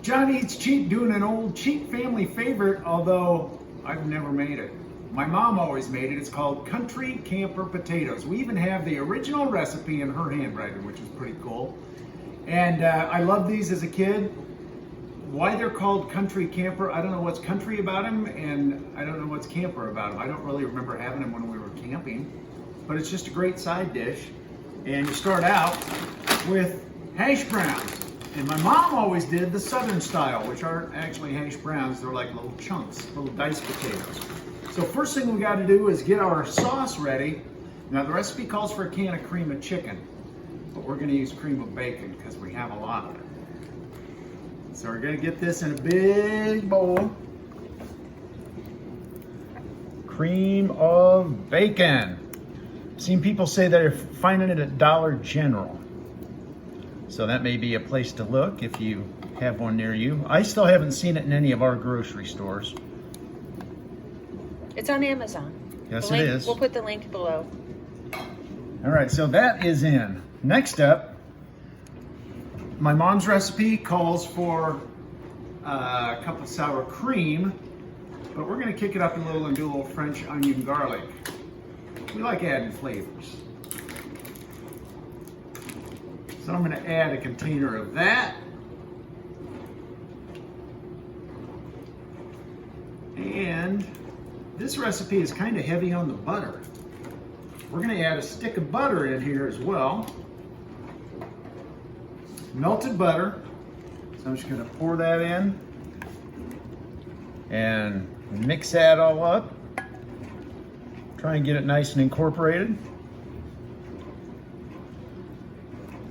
Johnny Eats Cheap doing an old cheap family favorite, although I've never made it. My mom always made it. It's called Country Camper Potatoes. We even have the original recipe in her handwriting, which is pretty cool. And I loved these as a kid. Why they're called Country Camper, I don't know what's country about them, and I don't know what's camper about them. I don't really remember having them when we were camping, but it's just a great side dish. And you start out with hash browns. And my mom always did the southern style, which aren't actually hash browns. They're like little chunks, little diced potatoes. So first thing we got to do is get our sauce ready. Now the recipe calls for a can of cream of chicken, but we're going to use cream of bacon because we have a lot of it. So we're going to get this in a big bowl. Cream of bacon. I've seen people say they're finding it at Dollar General. So that may be a place to look if you have one near you. I still haven't seen it in any of our grocery stores. It's on Amazon. Yes, it is. We'll put the link below. All right, so that is in. Next up, my mom's recipe calls for a cup of sour cream, but we're gonna kick it up a little and do a little French onion garlic. We like adding flavors. So I'm gonna add a container of that. And this recipe is kind of heavy on the butter. We're gonna add a stick of butter in here as well. Melted butter. So I'm just gonna pour that in and mix that all up. Try and get it nice and incorporated.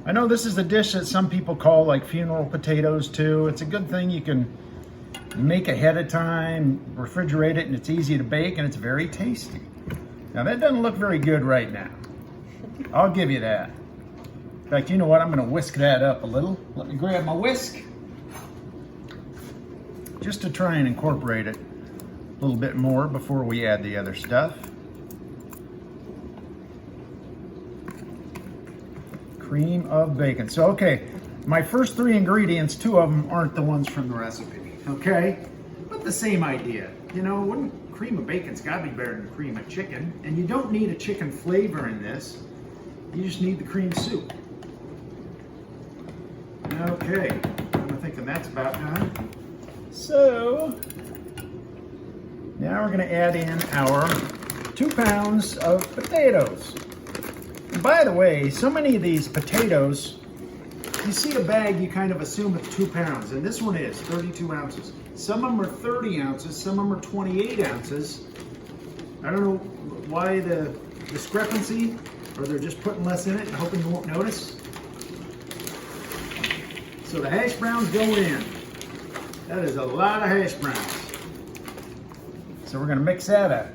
I know this is a dish that some people call like funeral potatoes too. It's a good thing you can make ahead of time, refrigerate it, and it's easy to bake, and it's very tasty. Now that doesn't look very good right now. I'll give you that. In fact, you know what? I'm gonna whisk that up a little. Let me grab my whisk. Just to try and incorporate it a little bit more before we add the other stuff. Cream of bacon. So, okay, my first three ingredients, two of them aren't the ones from the recipe, okay? But the same idea. You know, cream of bacon's gotta be better than cream of chicken, and you don't need a chicken flavor in this. You just need the cream soup. Okay, I'm thinking that's about done. So, now we're gonna add in our 2 pounds of potatoes. And by the way, so many of these potatoes, you see a bag, you kind of assume it's 2 pounds, and this one is 32 ounces. Some of them are 30 ounces, some of them are 28 ounces. I don't know why the discrepancy, or they're just putting less in it and hoping you won't notice. So the hash browns go in. That is a lot of hash browns. So we're gonna mix that up.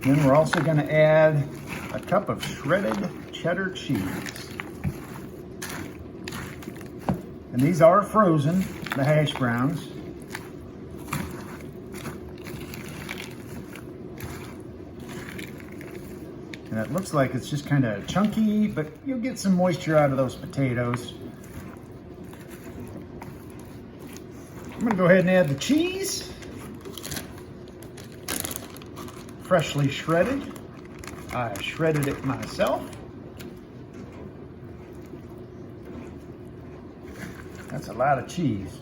Then we're also gonna add a cup of shredded cheddar cheese. And these are frozen, the hash browns. And it looks like it's just kind of chunky, but you'll get some moisture out of those potatoes. I'm gonna go ahead and add the cheese. Freshly shredded. I shredded it myself. That's a lot of cheese.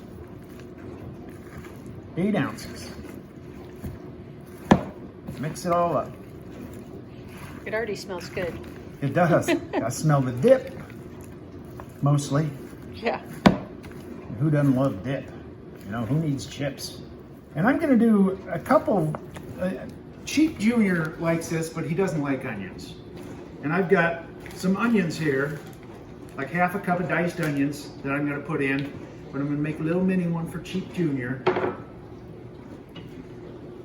8 ounces. Mix it all up. It already smells good. It does. I smell the dip, mostly. Yeah. Who doesn't love dip? You know, who needs chips? And I'm gonna do a couple, Cheap Junior likes this, but he doesn't like onions. And I've got some onions here, like half a cup of diced onions that I'm gonna put in, but I'm gonna make a little mini one for Cheap Junior.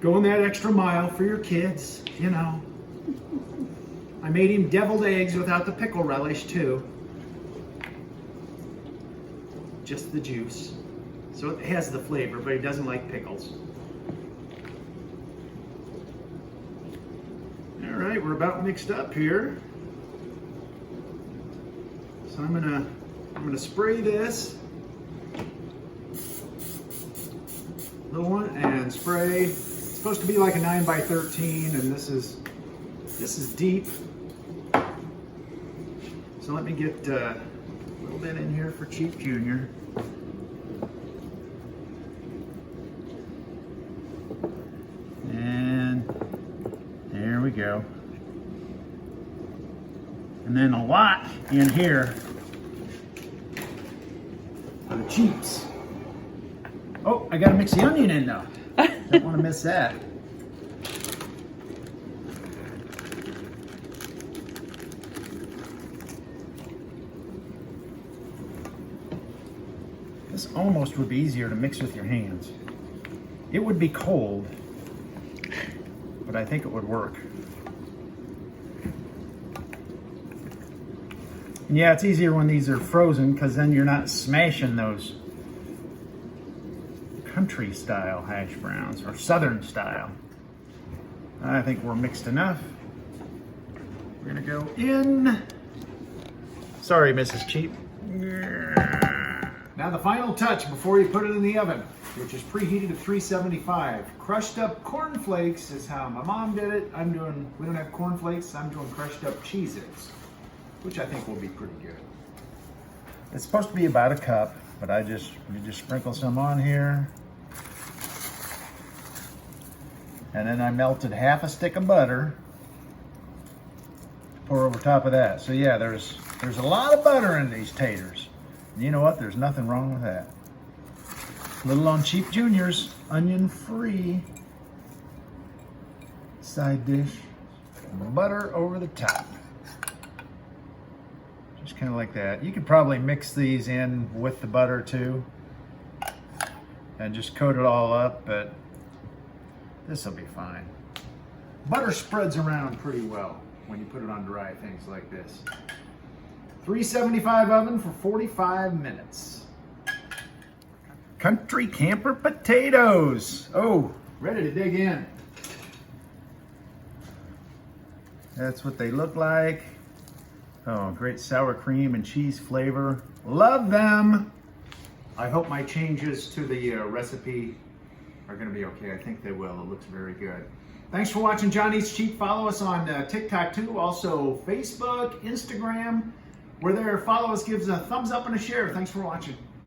Going that extra mile for your kids, you know. I made him deviled eggs without the pickle relish too. Just the juice. So it has the flavor, but he doesn't like pickles. All right, we're about mixed up here. So I'm gonna spray this little one and spray. It's supposed to be like a 9 by 13, and this is deep. So let me get a little bit in here for Cheap Junior. And there we go. And then a lot in here for the Cheeps. Oh, I gotta mix the onion in though. Don't want to miss that. This almost would be easier to mix with your hands. It would be cold, but I think it would work. And yeah, it's easier when these are frozen because then you're not smashing those country style hash browns or southern style. I think we're mixed enough. We're gonna go in. Sorry, Mrs. Cheap. Now the final touch before you put it in the oven, which is preheated to 375. Crushed up corn flakes is how my mom did it. We don't have corn flakes, I'm doing crushed up cheez-its, which I think will be pretty good. It's supposed to be about a cup, but you just sprinkle some on here. And then I melted half a stick of butter to pour over top of that. So yeah, there's a lot of butter in these taters. And you know what? There's nothing wrong with that. Little on Cheap Junior's onion-free side dish. Butter over the top. Just kind of like that. You could probably mix these in with the butter too and just coat it all up, but this will be fine. Butter spreads around pretty well when you put it on dry things like this. 375 oven for 45 minutes. Country camper potatoes. Oh, ready to dig in. That's what they look like. Oh, great sour cream and cheese flavor. Love them. I hope my changes to the recipe are going to be okay. I think they will. It looks very good. Thanks for watching John Eats Cheap. Follow us on TikTok too. Also Facebook, Instagram. We're there. Follow us, give us a thumbs up and a share. Thanks for watching.